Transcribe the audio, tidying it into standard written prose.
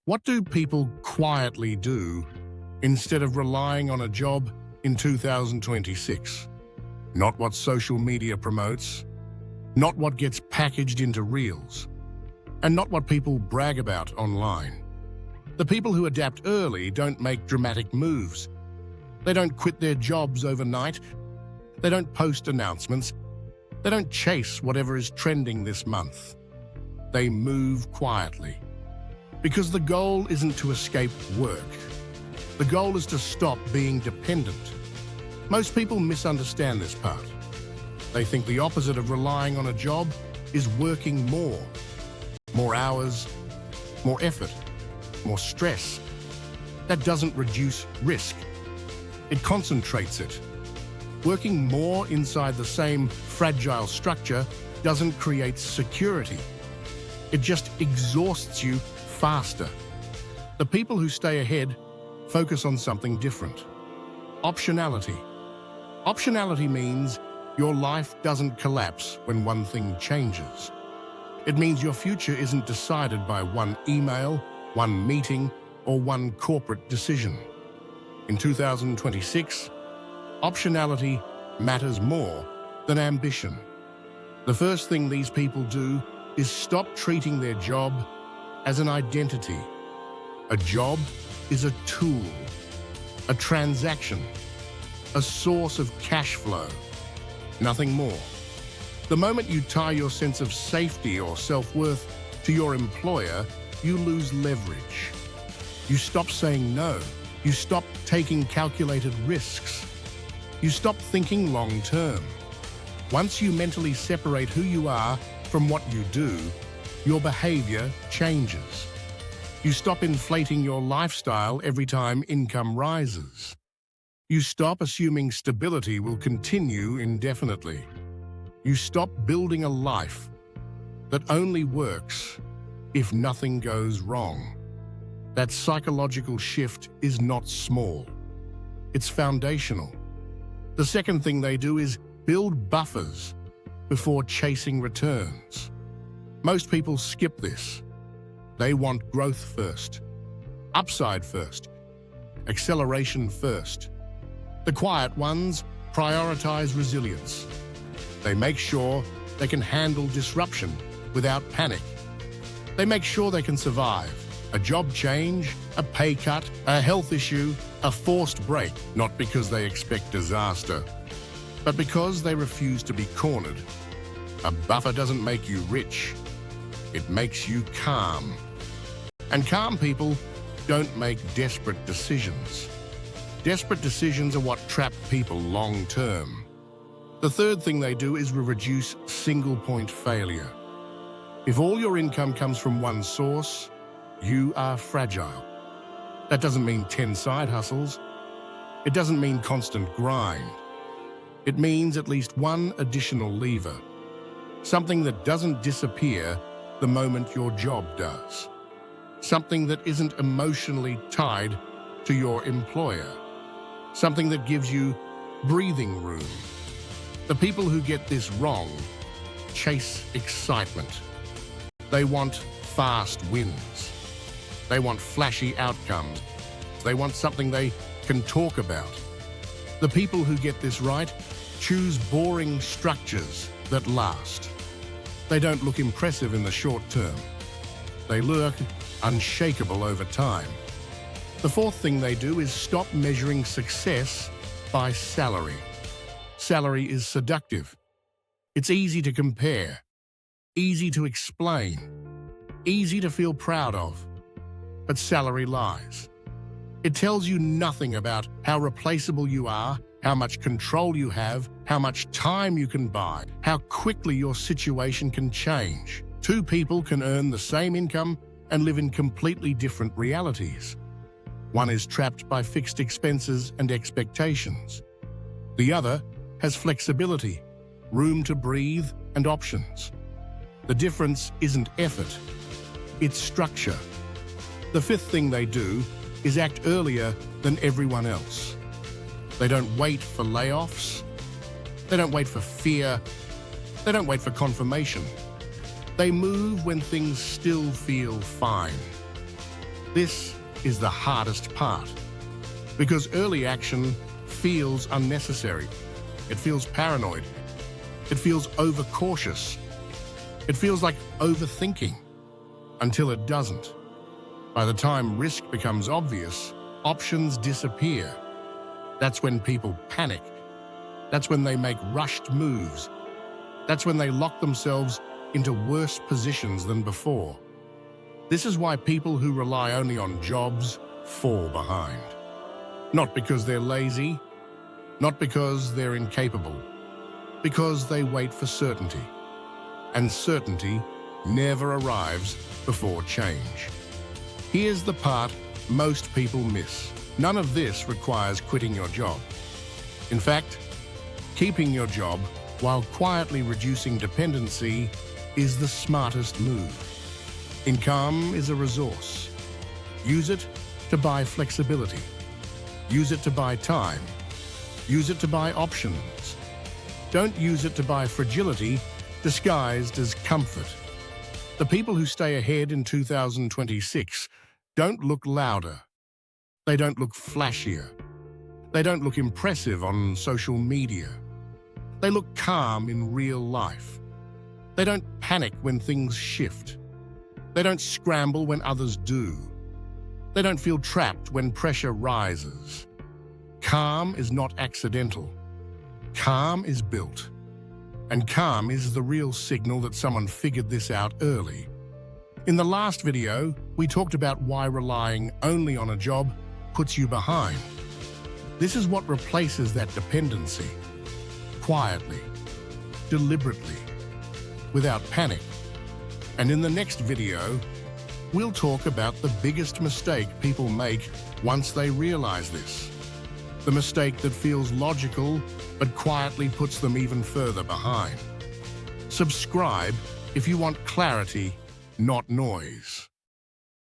What do people quietly do instead of relying on a job in 2026? Not what social media promotes, not what gets packaged into reels, and not what people brag about online. The people who adapt early don't make dramatic moves. They don't quit their jobs overnight. They don't post announcements. They don't chase whatever is trending this month. They move quietly. Because the goal isn't to escape work. The goal is to stop being dependent. Most people misunderstand this part. They think the opposite of relying on a job is working more. More hours, more effort, more stress. That doesn't reduce risk. It concentrates it. Working more inside the same fragile structure doesn't create security. It just exhausts you faster. The people who stay ahead focus on something different. Optionality. Optionality means your life doesn't collapse when one thing changes. It means your future isn't decided by one email, one meeting, or one corporate decision. In 2026, optionality matters more than ambition. The first thing these people do is stop treating their job as an identity. A job is a tool, a transaction, a source of cash flow, nothing more. The moment you tie your sense of safety or self-worth to your employer, you lose leverage. You stop saying no. You stop taking calculated risks. You stop thinking long-term. Once you mentally separate who you are from what you do, your behavior changes. You stop inflating your lifestyle every time income rises. You stop assuming stability will continue indefinitely. You stop building a life that only works if nothing goes wrong. That psychological shift is not small. It's foundational. The second thing they do is build buffers before chasing returns. Most people skip this. They want growth first, upside first, acceleration first. The quiet ones prioritize resilience. They make sure they can handle disruption without panic. They make sure they can survive a job change, a pay cut, a health issue, a forced break, not because they expect disaster, but because they refuse to be cornered. A buffer doesn't make you rich. It makes you calm. And calm people don't make desperate decisions. Desperate decisions are what trap people long term. The third thing they do is reduce single-point failure. If all your income comes from one source, you are fragile. That doesn't mean 10 side hustles. It doesn't mean constant grind. It means at least one additional lever. Something that doesn't disappear the moment your job does. Something that isn't emotionally tied to your employer. Something that gives you breathing room. The people who get this wrong chase excitement. They want fast wins. They want flashy outcomes. They want something they can talk about. The people who get this right choose boring structures that last. They don't look impressive in the short term. They look unshakable over time. The fourth thing they do is stop measuring success by salary. Salary is seductive. It's easy to compare, easy to explain, easy to feel proud of. But salary lies. It tells you nothing about how replaceable you are, how much control you have, how much time you can buy, how quickly your situation can change. Two people can earn the same income and live in completely different realities. One is trapped by fixed expenses and expectations. The other has flexibility, room to breathe, and options. The difference isn't effort, it's structure. The fifth thing they do is act earlier than everyone else. They don't wait for layoffs. They don't wait for fear. They don't wait for confirmation. They move when things still feel fine. This is the hardest part, because early action feels unnecessary. It feels paranoid. It feels overcautious. It feels like overthinking, until it doesn't. By the time risk becomes obvious, options disappear. That's when people panic. That's when they make rushed moves. That's when they lock themselves into worse positions than before. This is why people who rely only on jobs fall behind. Not because they're lazy, not because they're incapable, because they wait for certainty. And certainty never arrives before change. Here's the part most people miss. None of this requires quitting your job. In fact, keeping your job while quietly reducing dependency is the smartest move. Income is a resource. Use it to buy flexibility. Use it to buy time. Use it to buy options. Don't use it to buy fragility disguised as comfort. The people who stay ahead in 2026 don't look louder. They don't look flashier. They don't look impressive on social media. They look calm in real life. They don't panic when things shift. They don't scramble when others do. They don't feel trapped when pressure rises. Calm is not accidental. Calm is built. And calm is the real signal that someone figured this out early. In the last video, we talked about why relying only on a job puts you behind. This is what replaces that dependency. Quietly, deliberately, without panic. And in the next video, we'll talk about the biggest mistake people make once they realize this. The mistake that feels logical, but quietly puts them even further behind. Subscribe if you want clarity, not noise.